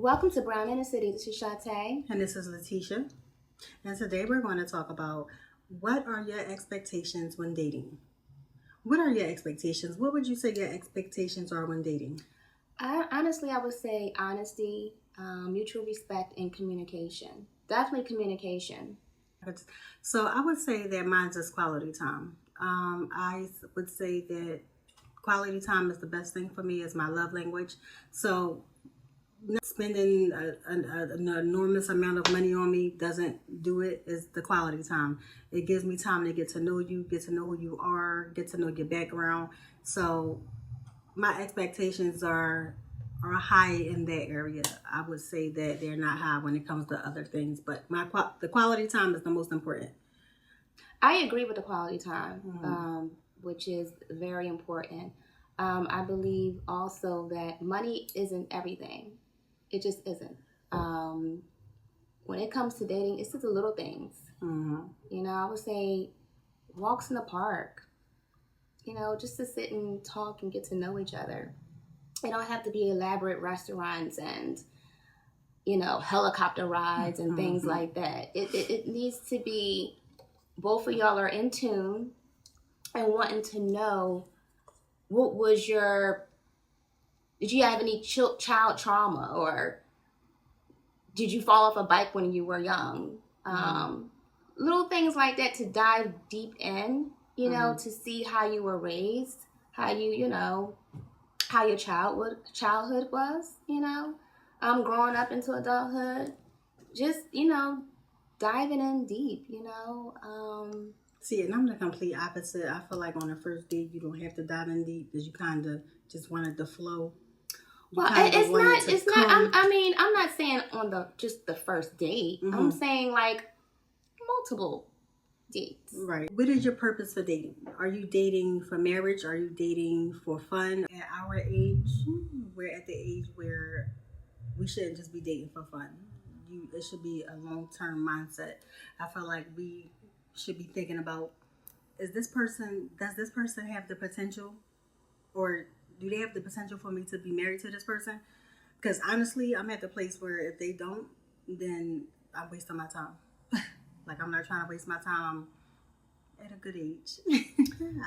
Welcome to Brown in the City. This is Shantae. And this is Letitia. And today we're going to talk about what are your expectations when dating? What are your expectations? What would you say your expectations are when dating? I would say honesty, mutual respect, and communication. Definitely communication. So I would say that mine's is quality time. I would say that quality time is the best thing for me. Is my love language. So not spending an enormous amount of money on me doesn't do it. Is the quality time. It gives me time to get to know you, get to know who you are, get to know your background. So my expectations are high in that area. I would say that they're not high when it comes to other things, but the quality time is the most important. I agree with the quality time, which is very important. I believe also that money isn't everything. It just isn't. When it comes to dating, it's just the little things. You know, I would say walks in the park, you know, just to sit and talk and get to know each other. It don't have to be elaborate restaurants and, you know, helicopter rides and things like that. It needs to be both of y'all are in tune and wanting to know what was did you have any child trauma, or did you fall off a bike when you were young? Little things like that to dive deep in, you know, to see how you were raised, how how your childhood was, you know, growing up into adulthood, just, you know, diving in deep, you know. See, and I'm the complete opposite. I feel like on the first date, you don't have to dive in deep because you kind of just wanted to flow. It's not. I'm not saying on just the first date. I'm saying like multiple dates. Right. What is your purpose for dating? Are you dating for marriage? Are you dating for fun? At our age, we're at the age where we shouldn't just be dating for fun. It should be a long-term mindset. I feel like we should be thinking about, does this person have the potential, or do they have the potential for me to be married to this person? Because honestly, I'm at the place where if they don't, then I'm wasting my time. Like, I'm not trying to waste my time. I'm at a good age.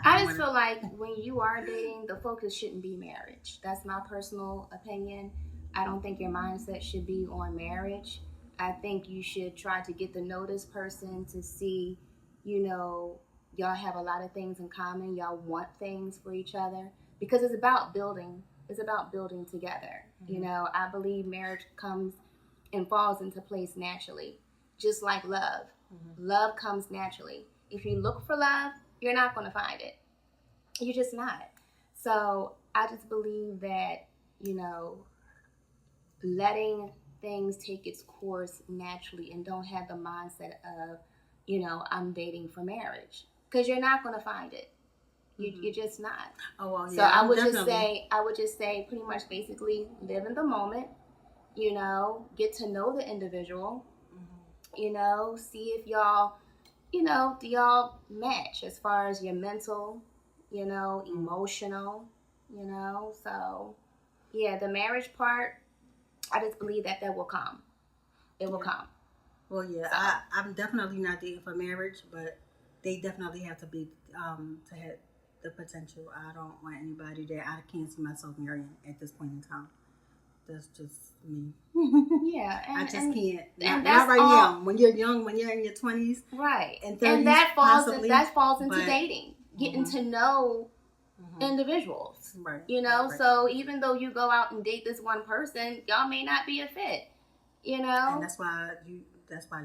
I just feel like when you are dating, the focus shouldn't be marriage. That's my personal opinion. I don't think your mindset should be on marriage. I think you should try to get to know this person to see, you know, y'all have a lot of things in common. Y'all want things for each other because it's about building. It's about building together. You know, I believe marriage comes and falls into place naturally, just like love. Love comes naturally. If you look for love, you're not going to find it. You're just not. So I just believe that, you know, letting things take its course naturally and don't have the mindset of, you know, I'm dating for marriage, because you're not going to find it. You're just not. Oh, well, yeah. So I would just say pretty much basically live in the moment, you know, get to know the individual, you know, see if y'all, you know, do y'all match as far as your mental, you know, emotional, you know. So yeah, the marriage part, I just believe that will come. It will come. Well, yeah, so, I'm definitely not dating for marriage, but they definitely have to be to have the potential. I don't want anybody that I can't see myself marrying at this point in time. That's just me. Yeah, I just can't. Not right now. When you're young, when you're in your 20s, right, and 30s, and that falls into dating, getting to know individuals. Right. You know, right. So even though you go out and date this one person, y'all may not be a fit. You know, and that's why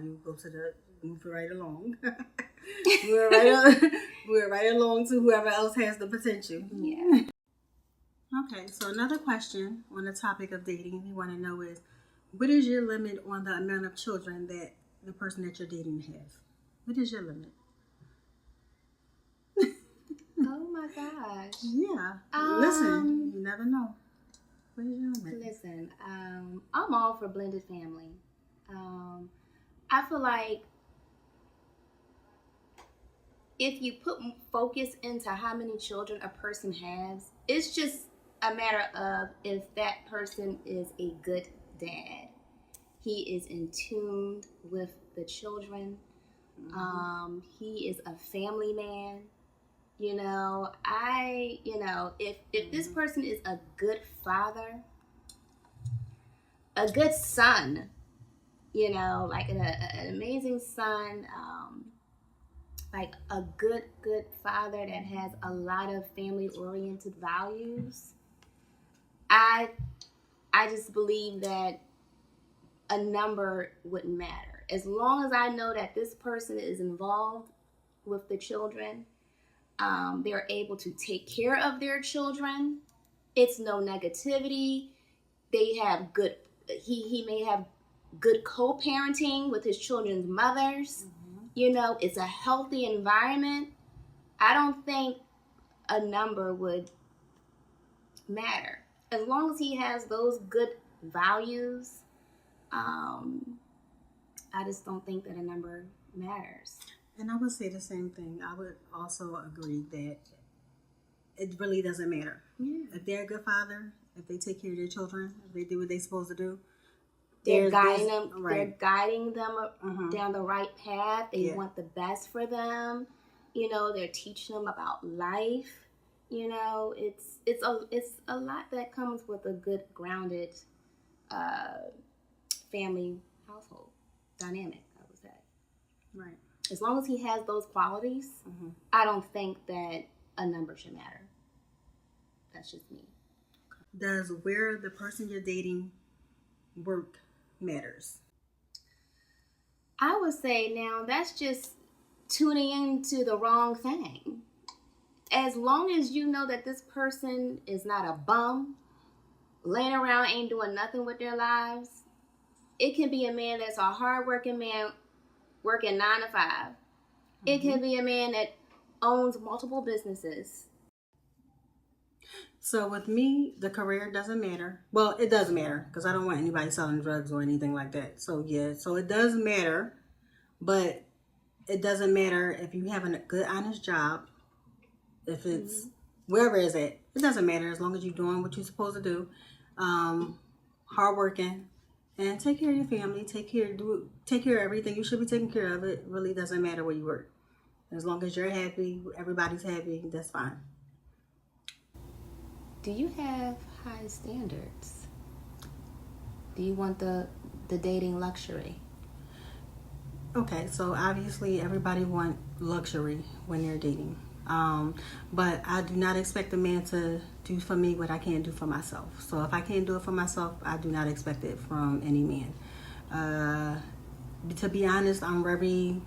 you go to the move right along. We're right along to whoever else has the potential. Yeah. Okay, so another question on the topic of dating we want to know is, what is your limit on the amount of children that the person that you're dating have? What is your limit? Oh my gosh. Yeah. Listen, you never know. What is your limit? Listen, I'm all for blended family. I feel like if you put focus into how many children a person has, it's just a matter of if that person is a good dad. He is in tune with the children. He is a family man. If this person is a good father, a good son, like an amazing son, like a good father that has a lot of family oriented values, I just believe that a number wouldn't matter. As long as I know that this person is involved with the children, they're able to take care of their children. It's no negativity. They have good, he may have good co-parenting with his children's mothers. It's a healthy environment. I don't think a number would matter. As long as he has those good values, I just don't think that a number matters. And I would say the same thing. I would also agree that it really doesn't matter. Yeah. If they're a good father, if they take care of their children, if they do what they're supposed to do, they're guiding them. Right. They're guiding them down the right path. They want the best for them. They're teaching them about life. It's a lot that comes with a good, grounded family household dynamic, I would say. Right. As long as he has those qualities, I don't think that a number should matter. That's just me. Does where the person you're dating work matters? I would say now that's just tuning into the wrong thing. As long as you know that this person is not a bum, laying around ain't doing nothing with their lives, it can be a man that's a hardworking man working 9 to 5. It can be a man that owns multiple businesses. So with me, the career doesn't matter. Well, it does matter because I don't want anybody selling drugs or anything like that. So yeah, so it does matter, but it doesn't matter if you have a good, honest job. If it's wherever it's at, it doesn't matter as long as you're doing what you're supposed to do, hardworking, and take care of your family. Take care of everything. You should be taking care of it. It really doesn't matter where you work. As long as you're happy, everybody's happy. That's fine. Do you have high standards? Do you want the dating luxury? Okay, so obviously everybody wants luxury when they're dating. But I do not expect a man to do for me what I can't do for myself. So if I can't do it for myself, I do not expect it from any man. To be honest, I'm very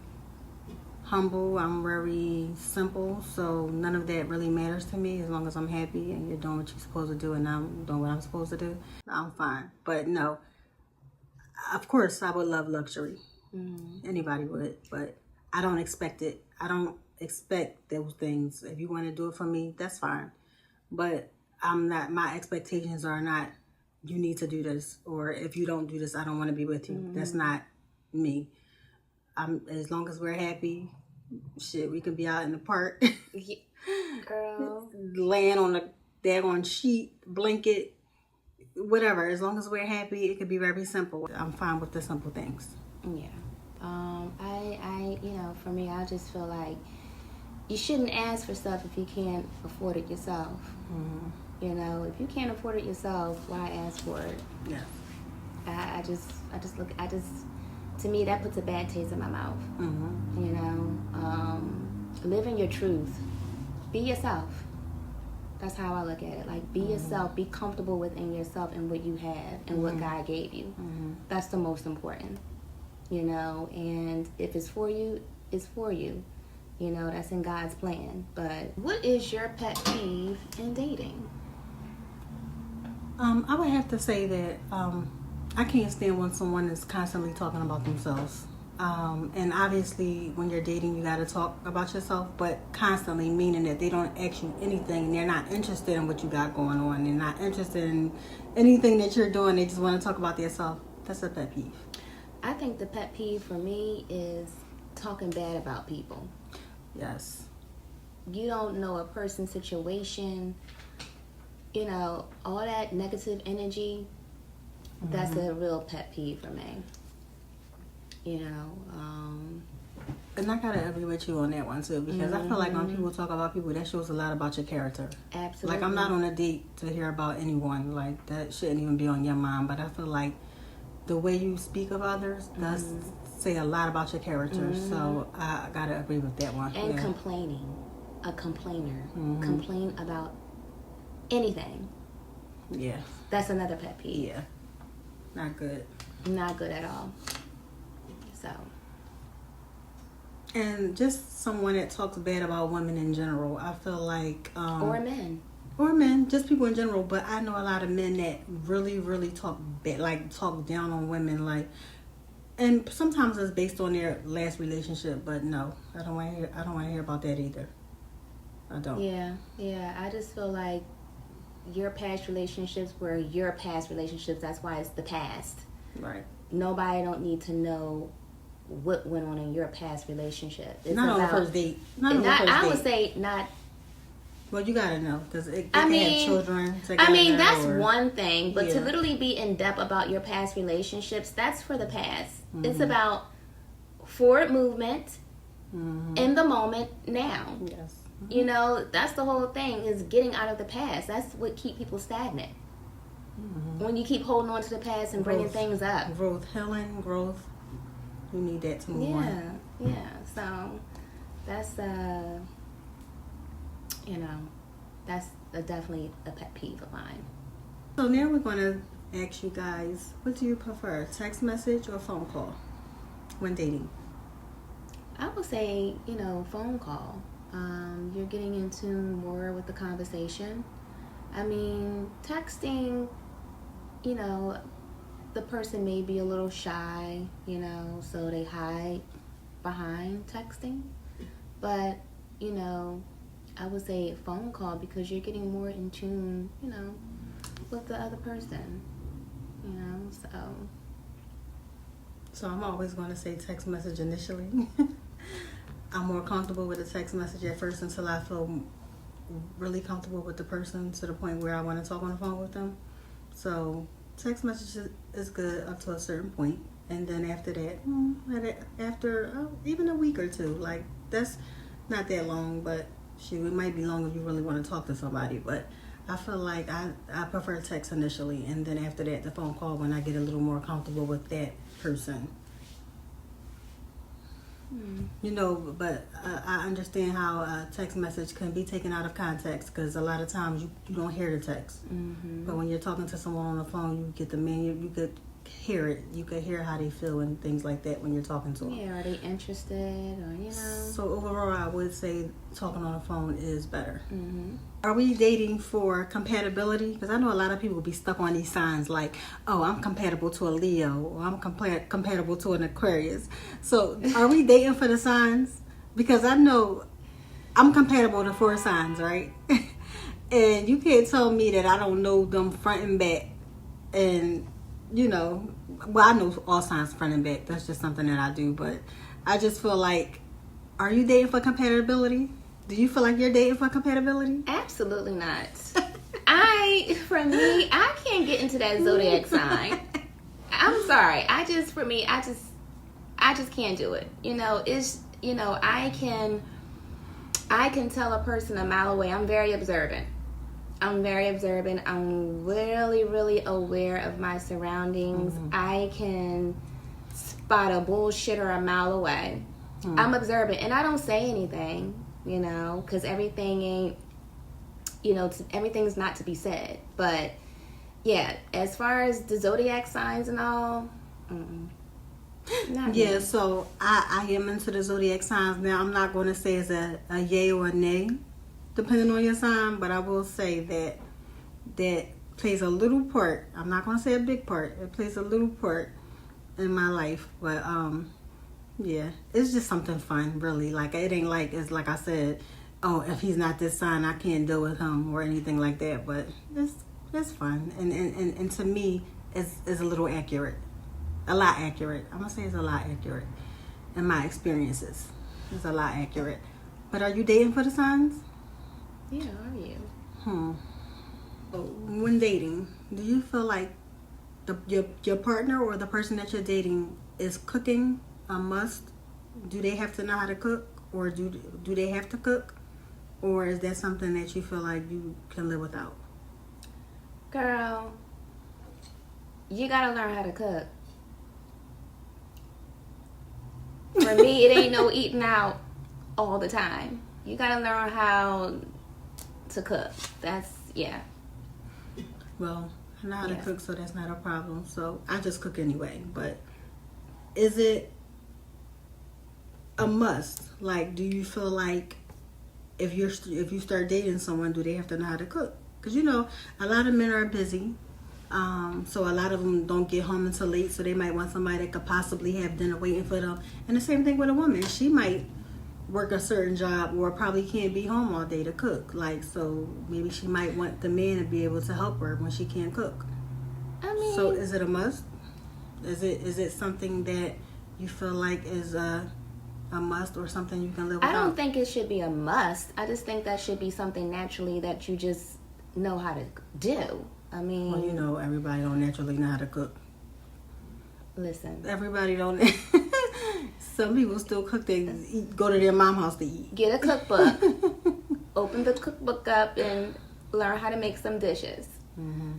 humble. I'm very simple. So none of that really matters to me as long as I'm happy and you're doing what you're supposed to do and I'm doing what I'm supposed to do. I'm fine. But no, of course I would love luxury. Anybody would, but I don't expect it. I don't expect those things. If you want to do it for me, that's fine. But my expectations are not, you need to do this, or if you don't do this, I don't want to be with you. That's not me. As long as we're happy, shit, we can be out in the park. Girl. Laying on a daggone sheet, blanket, whatever. As long as we're happy, it could be very simple. I'm fine with the simple things. Yeah. For me, I just feel like you shouldn't ask for stuff if you can't afford it yourself. If you can't afford it yourself, why ask for it? Yeah. To me, that puts a bad taste in my mouth. Live in your truth. Be yourself. That's how I look at it. Like, be yourself. Be comfortable within yourself and what you have and what God gave you. That's the most important. And if it's for you, it's for you. That's in God's plan. But what is your pet peeve in dating? I would have to say that I can't stand when someone is constantly talking about themselves. And obviously, when you're dating, you got to talk about yourself, but constantly, meaning that they don't ask you anything. They're not interested in what you got going on. They're not interested in anything that you're doing. They just want to talk about themselves. That's a pet peeve. I think the pet peeve for me is talking bad about people. Yes. You don't know a person's situation, all that negative energy. That's a real pet peeve for me. You know, and I gotta agree with you on that one too, because I feel like when people talk about people, that shows a lot about your character. absolutely. Like, I'm not on a date to hear about anyone. Like, that shouldn't even be on your mind. But I feel like the way you speak of others does say a lot about your character. So I gotta agree with that one. And complaining, a complainer, complain about anything. Yeah. That's another pet peeve. Yeah. Not good. Not good at all. So. And just someone that talks bad about women in general. I feel like Or men. Or men, just people in general. But I know a lot of men that really, really talk bad, like talk down on women, like. And sometimes it's based on their last relationship, but no, I don't want to hear. I don't want to hear about that either. I don't. Yeah. I just feel like your past relationships were your past relationships. That's why it's the past. Right. Nobody don't need to know what went on in your past relationship. It's Not on the first date. Not on the not, first I date. would say not. Well, you gotta know because they I can mean, have children. I mean, together that's or- one thing, but to Yeah. literally be in depth about your past relationships, that's for the past. It's about forward movement in the moment now. Yes. You know, that's the whole thing, is getting out of the past. That's what keep people stagnant. When you keep holding on to the past and bringing Growth. things up. Growth, healing, growth. You need that to move on. Yeah. So that's that's definitely a pet peeve of mine. So now we're gonna ask you guys, what do you prefer, text message or phone call when dating? I would say, phone call. You're getting into more with the conversation. I mean, texting, the person may be a little shy, so they hide behind texting. But, I would say phone call because you're getting more in tune, with the other person, so. So I'm always going to say text message initially. I'm more comfortable with a text message at first until I feel really comfortable with the person to the point where I want to talk on the phone with them. So text message is good up to a certain point, and then after that, after even a week or two, like that's not that long, but shoot, it might be long if you really want to talk to somebody. But I feel like I prefer text initially, and then after that, the phone call when I get a little more comfortable with that person. But I understand how a text message can be taken out of context because a lot of times you don't hear the text. But when you're talking to someone on the phone, you get the meaning, you could hear it. You could hear how they feel and things like that when you're talking to them. Yeah, are they interested or, So overall, I would say talking on the phone is better. Mm-hmm. Are we dating for compatibility? Because I know a lot of people be stuck on these signs like, oh, I'm compatible to a Leo, or I'm compatible to an Aquarius. So are we dating for the signs? Because I know I'm compatible to 4 signs, right? And you can't tell me that I don't know them front and back. And, well, I know all signs front and back. That's just something that I do. But I just feel like, are you dating for compatibility? Do you feel like you're dating for compatibility? Absolutely not. For me, I can't get into that zodiac sign. I'm sorry. I just can't do it. I can tell a person a mile away. I'm very observant. I'm really, really aware of my surroundings. I can spot a bullshitter a mile away. I'm observant, and I don't say anything. Because everything ain't, everything's not to be said. But, yeah, as far as the zodiac signs and all, not yeah, really. so I am into the zodiac signs. Now, I'm not going to say it's a yay or a nay, depending on your sign, but I will say that plays a little part. I'm not going to say a big part. It plays a little part in my life, but, yeah, it's just something fun, really. Like, it ain't like, it's like I said, oh, if he's not this sign, I can't deal with him or anything like that. But it's fun. And to me, it's a little accurate. A lot accurate. I'm going to say it's a lot accurate in my experiences. It's a lot accurate. But are you dating for the signs? Yeah, are you? When dating, do you feel like your partner or the person that you're dating, is cooking a must? Do they have to know how to cook, or do they have to cook, or is that something that you feel like you can live without? Girl, you gotta learn how to cook. For me, it ain't no eating out all the time. You gotta learn how to cook. That's, yeah. Well, I know how to cook, so that's not a problem. So I just cook anyway. But is it a must? Like, do you feel like if you start dating someone, do they have to know how to cook? Because a lot of men are busy, so a lot of them don't get home until late. So they might want somebody that could possibly have dinner waiting for them. And the same thing with a woman. She might work a certain job or probably can't be home all day to cook. Like, so maybe she might want the man to be able to help her when she can't cook. I mean, so is it a must? Is it something that you feel like is a must or something you can live without? I don't think it should be a must. I just think that should be something naturally that you just know how to do. I mean, well, everybody don't naturally know how to cook. Listen, everybody don't. Some people still cook. They go to their mom's house to eat. Get a cookbook. Open the cookbook up and learn how to make some dishes. Mm-hmm.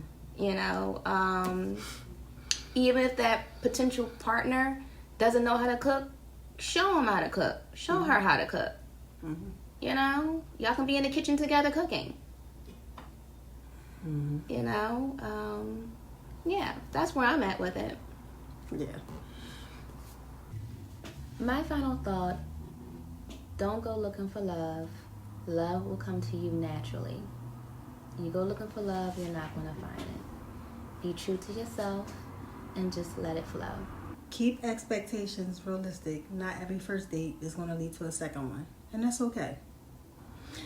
Even if that potential partner doesn't know how to cook, show him how to cook. Show her how to cook. Mm-hmm. Y'all can be in the kitchen together cooking. Mm-hmm. Yeah, that's where I'm at with it. Yeah. My final thought, don't go looking for love. Love will come to you naturally. You go looking for love, you're not going to find it. Be true to yourself and just let it flow. Keep expectations realistic. Not every first date is going to lead to a second one. And that's okay.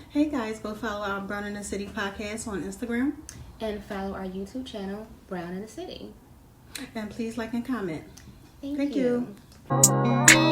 Hey guys, go follow our Brown in the City podcast on Instagram. And follow our YouTube channel, Brown in the City. And please like and comment. Thank you. you.